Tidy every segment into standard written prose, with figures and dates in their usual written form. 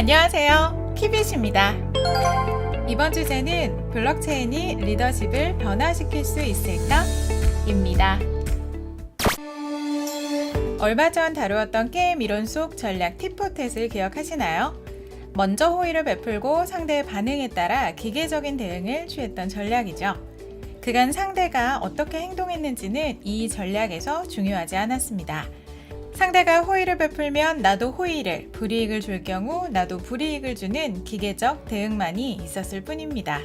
안녕하세요, 키빗입니다. 이번 주제는 블록체인이 리더십을 변화시킬 수 있을까? 입니다. 얼마 전 다루었던 게임 이론 속 전략 팁포텟을 기억하시나요? 먼저 호의를 베풀고 상대의 반응에 따라 기계적인 대응을 취했던 전략이죠. 그간 상대가 어떻게 행동했는지는 이 전략에서 중요하지 않았습니다. 상대가 호의를 베풀면 나도 호의를, 불이익을 줄 경우 나도 불이익을 주는 기계적 대응만이 있었을 뿐입니다.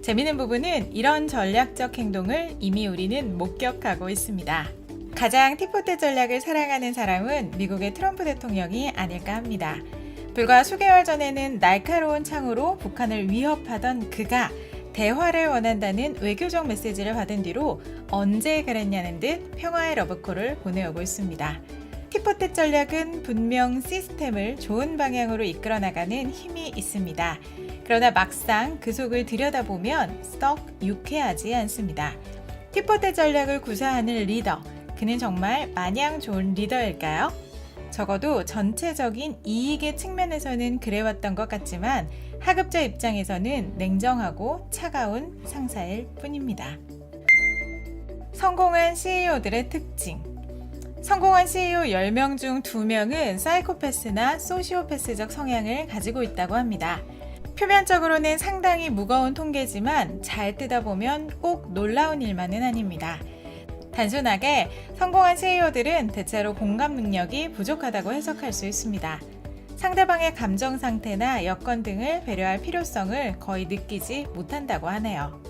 재미있는 부분은 이런 전략적 행동을 이미 우리는 목격하고 있습니다. 가장 팁포텟 전략을 사랑하는 사람은 미국의 트럼프 대통령이 아닐까 합니다. 불과 수개월 전에는 날카로운 창으로 북한을 위협하던 그가 대화를 원한다는 외교적 메시지를 받은 뒤로 언제 그랬냐는 듯 평화의 러브콜을 보내오고 있습니다. 팁포텟 전략은 분명 시스템을 좋은 방향으로 이끌어 나가는 힘이 있습니다. 그러나 막상 그 속을 들여다보면 썩 유쾌하지 않습니다. 팁포텟 전략을 구사하는 리더, 그는 정말 마냥 좋은 리더일까요? 적어도 전체적인 이익의 측면에서는 그래왔던 것 같지만 하급자 입장에서는 냉정하고 차가운 상사일 뿐입니다. 성공한 CEO들의 특징. 성공한 CEO 10명 중 2명은 사이코패스나 소시오패스적 성향을 가지고 있다고 합니다. 표면적으로는 상당히 무거운 통계지만 잘 뜯어보면 꼭 놀라운 일만은 아닙니다. 단순하게 성공한 CEO들은 대체로 공감 능력이 부족하다고 해석할 수 있습니다. 상대방의 감정 상태나 여건 등을 배려할 필요성을 거의 느끼지 못한다고 하네요.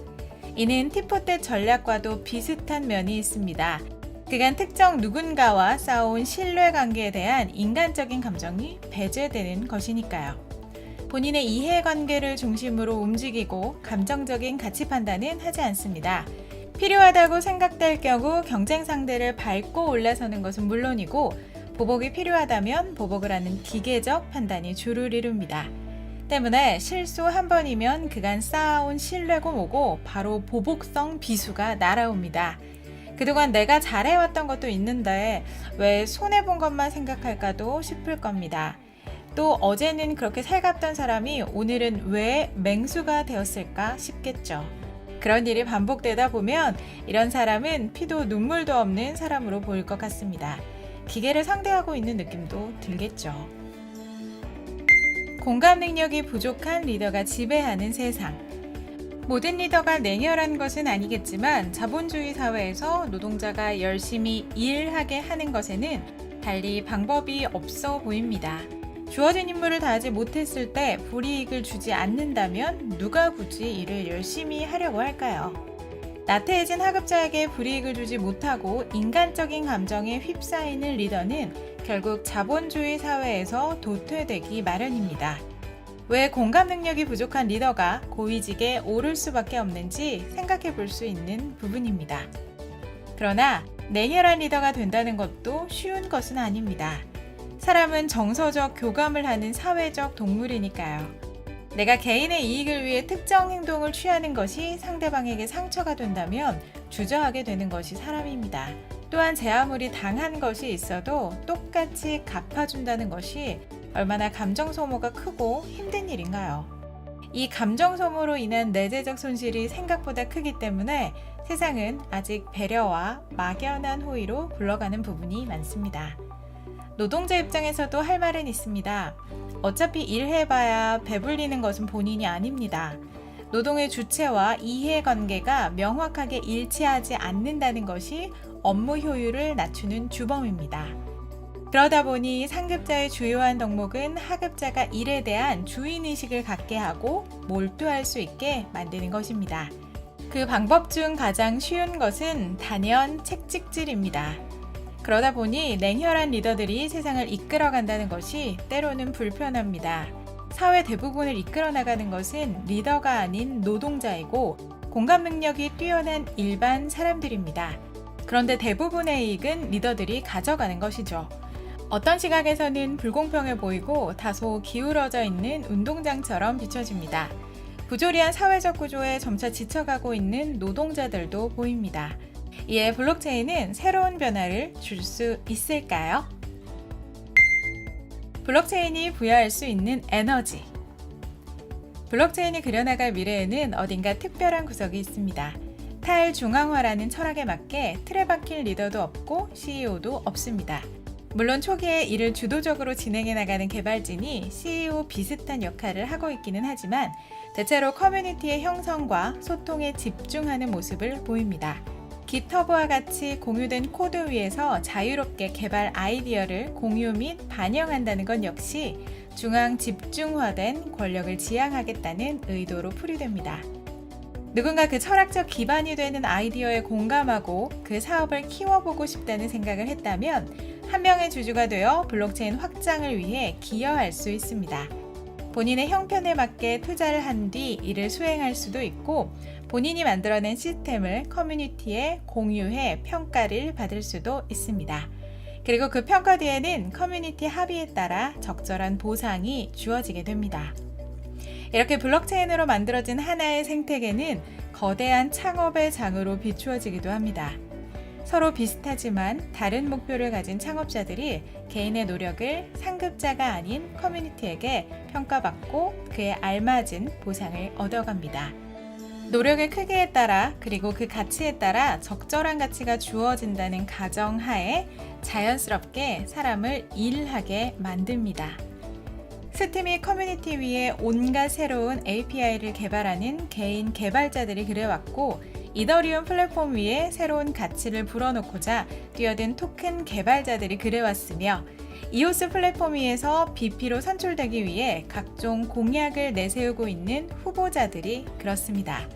이는 팁포텟 전략과도 비슷한 면이 있습니다. 그간 특정 누군가와 쌓아온 신뢰관계에 대한 인간적인 감정이 배제되는 것이니까요. 본인의 이해관계를 중심으로 움직이고 감정적인 가치 판단은 하지 않습니다. 필요하다고 생각될 경우 경쟁 상대를 밟고 올라서는 것은 물론이고 보복이 필요하다면 보복을 하는 기계적 판단이 주를 이룹니다. 때문에 실수 한 번이면 그간 쌓아온 신뢰고 뭐고 바로 보복성 비수가 날아옵니다. 그동안 내가 잘해왔던 것도 있는데 왜 손해본 것만 생각할까도 싶을 겁니다. 또 어제는 그렇게 살갑던 사람이 오늘은 왜 맹수가 되었을까 싶겠죠. 그런 일이 반복되다 보면 이런 사람은 피도 눈물도 없는 사람으로 보일 것 같습니다. 기계를 상대하고 있는 느낌도 들겠죠. 공감 능력이 부족한 리더가 지배하는 세상. 모든 리더가 냉혈한 것은 아니겠지만 자본주의 사회에서 노동자가 열심히 일하게 하는 것에는 달리 방법이 없어 보입니다. 주어진 임무를 다하지 못했을 때 불이익을 주지 않는다면 누가 굳이 일을 열심히 하려고 할까요? 나태해진 하급자에게 불이익을 주지 못하고 인간적인 감정에 휩싸이는 리더는 결국 자본주의 사회에서 도태되기 마련입니다. 왜 공감 능력이 부족한 리더가 고위직에 오를 수밖에 없는지 생각해 볼 수 있는 부분입니다. 그러나 냉혈한 리더가 된다는 것도 쉬운 것은 아닙니다. 사람은 정서적 교감을 하는 사회적 동물이니까요. 내가 개인의 이익을 위해 특정 행동을 취하는 것이 상대방에게 상처가 된다면 주저하게 되는 것이 사람입니다. 또한 제 아무리 당한 것이 있어도 똑같이 갚아준다는 것이 얼마나 감정 소모가 크고 힘든 일인가요? 이 감정 소모로 인한 내재적 손실이 생각보다 크기 때문에 세상은 아직 배려와 막연한 호의로 굴러가는 부분이 많습니다. 노동자 입장에서도 할 말은 있습니다. 어차피 일해봐야 배불리는 것은 본인이 아닙니다. 노동의 주체와 이해관계가 명확하게 일치하지 않는다는 것이 업무 효율을 낮추는 주범입니다. 그러다 보니 상급자의 주요한 덕목은 하급자가 일에 대한 주인의식을 갖게 하고 몰두할 수 있게 만드는 것입니다. 그 방법 중 가장 쉬운 것은 단연 책찍질입니다. 그러다 보니 냉혈한 리더들이 세상을 이끌어간다는 것이 때로는 불편합니다. 사회 대부분을 이끌어 나가는 것은 리더가 아닌 노동자이고 공감 능력이 뛰어난 일반 사람들입니다. 그런데 대부분의 이익은 리더들이 가져가는 것이죠. 어떤 시각에서는 불공평해 보이고 다소 기울어져 있는 운동장처럼 비춰집니다. 부조리한 사회적 구조에 점차 지쳐가고 있는 노동자들도 보입니다. 이에 블록체인은 새로운 변화를 줄 수 있을까요? 블록체인이 부여할 수 있는 에너지. 블록체인이 그려나갈 미래에는 어딘가 특별한 구석이 있습니다. 탈중앙화라는 철학에 맞게 틀에 박힌 리더도 없고 CEO도 없습니다. 물론 초기에 이를 주도적으로 진행해 나가는 개발진이 CEO 비슷한 역할을 하고 있기는 하지만 대체로 커뮤니티의 형성과 소통에 집중하는 모습을 보입니다. 깃허브와 같이 공유된 코드 위에서 자유롭게 개발 아이디어를 공유 및 반영한다는 건 역시 중앙 집중화된 권력을 지향하겠다는 의도로 풀이됩니다. 누군가 그 철학적 기반이 되는 아이디어에 공감하고 그 사업을 키워보고 싶다는 생각을 했다면 한 명의 주주가 되어 블록체인 확장을 위해 기여할 수 있습니다. 본인의 형편에 맞게 투자를 한 뒤 이를 수행할 수도 있고 본인이 만들어낸 시스템을 커뮤니티에 공유해 평가를 받을 수도 있습니다. 그리고 그 평가 뒤에는 커뮤니티 합의에 따라 적절한 보상이 주어지게 됩니다. 이렇게 블록체인으로 만들어진 하나의 생태계는 거대한 창업의 장으로 비추어지기도 합니다. 서로 비슷하지만 다른 목표를 가진 창업자들이 개인의 노력을 상급자가 아닌 커뮤니티에게 평가받고 그에 알맞은 보상을 얻어갑니다. 노력의 크기에 따라 그리고 그 가치에 따라 적절한 가치가 주어진다는 가정하에 자연스럽게 사람을 일하게 만듭니다. 스팀이 커뮤니티 위에 온갖 새로운 API를 개발하는 개인 개발자들이 그래왔고 이더리움 플랫폼 위에 새로운 가치를 불어넣고자 뛰어든 토큰 개발자들이 그래왔으며 이오스 플랫폼 위에서 BP로 선출되기 위해 각종 공약을 내세우고 있는 후보자들이 그렇습니다.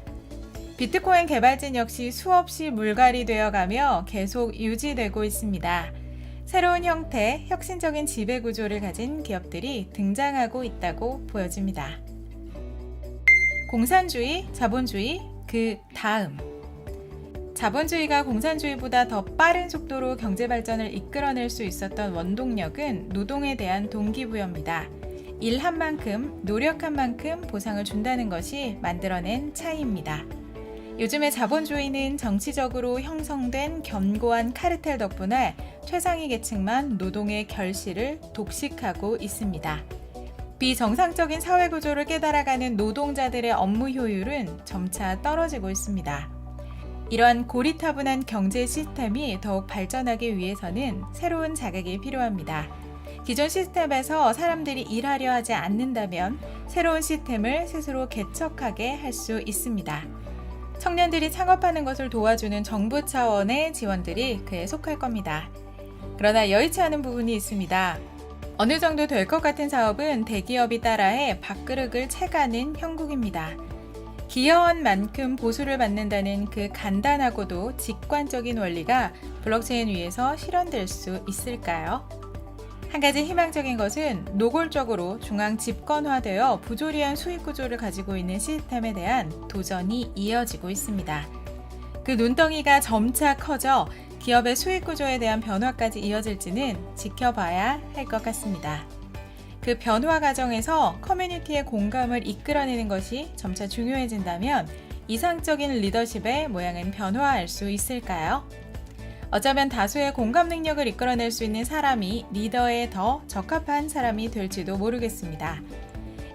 비트코인 개발진 역시 수없이 물갈이 되어가며 계속 유지되고 있습니다. 새로운 형태, 혁신적인 지배 구조를 가진 기업들이 등장하고 있다고 보여집니다. 공산주의, 자본주의, 그 다음. 자본주의가 공산주의보다 더 빠른 속도로 경제 발전을 이끌어낼 수 있었던 원동력은 노동에 대한 동기부여입니다. 일한 만큼, 노력한 만큼 보상을 준다는 것이 만들어낸 차이입니다. 요즘의 자본주의는 정치적으로 형성된 견고한 카르텔 덕분에 최상위 계층만 노동의 결실을 독식하고 있습니다. 비정상적인 사회 구조를 깨달아가는 노동자들의 업무 효율은 점차 떨어지고 있습니다. 이러한 고리타분한 경제 시스템이 더욱 발전하기 위해서는 새로운 자극이 필요합니다. 기존 시스템에서 사람들이 일하려 하지 않는다면 새로운 시스템을 스스로 개척하게 할 수 있습니다. 청년들이 창업하는 것을 도와주는 정부 차원의 지원들이 그에 속할 겁니다. 그러나 여의치 않은 부분이 있습니다. 어느 정도 될 것 같은 사업은 대기업이 따라해 밥그릇을 채가는 형국입니다. 기여한 만큼 보수를 받는다는 그 간단하고도 직관적인 원리가 블록체인 위에서 실현될 수 있을까요? 한 가지 희망적인 것은 노골적으로 중앙 집권화되어 부조리한 수익 구조를 가지고 있는 시스템에 대한 도전이 이어지고 있습니다. 그 눈덩이가 점차 커져 기업의 수익 구조에 대한 변화까지 이어질지는 지켜봐야 할 것 같습니다. 그 변화 과정에서 커뮤니티의 공감을 이끌어내는 것이 점차 중요해진다면 이상적인 리더십의 모양은 변화할 수 있을까요? 어쩌면 다수의 공감 능력을 이끌어낼 수 있는 사람이 리더에 더 적합한 사람이 될지도 모르겠습니다.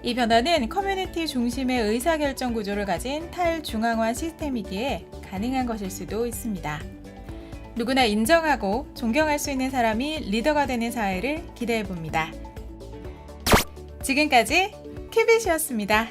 이 변화는 커뮤니티 중심의 의사결정 구조를 가진 탈중앙화 시스템이기에 가능한 것일 수도 있습니다. 누구나 인정하고 존경할 수 있는 사람이 리더가 되는 사회를 기대해 봅니다. 지금까지 큐빗이었습니다.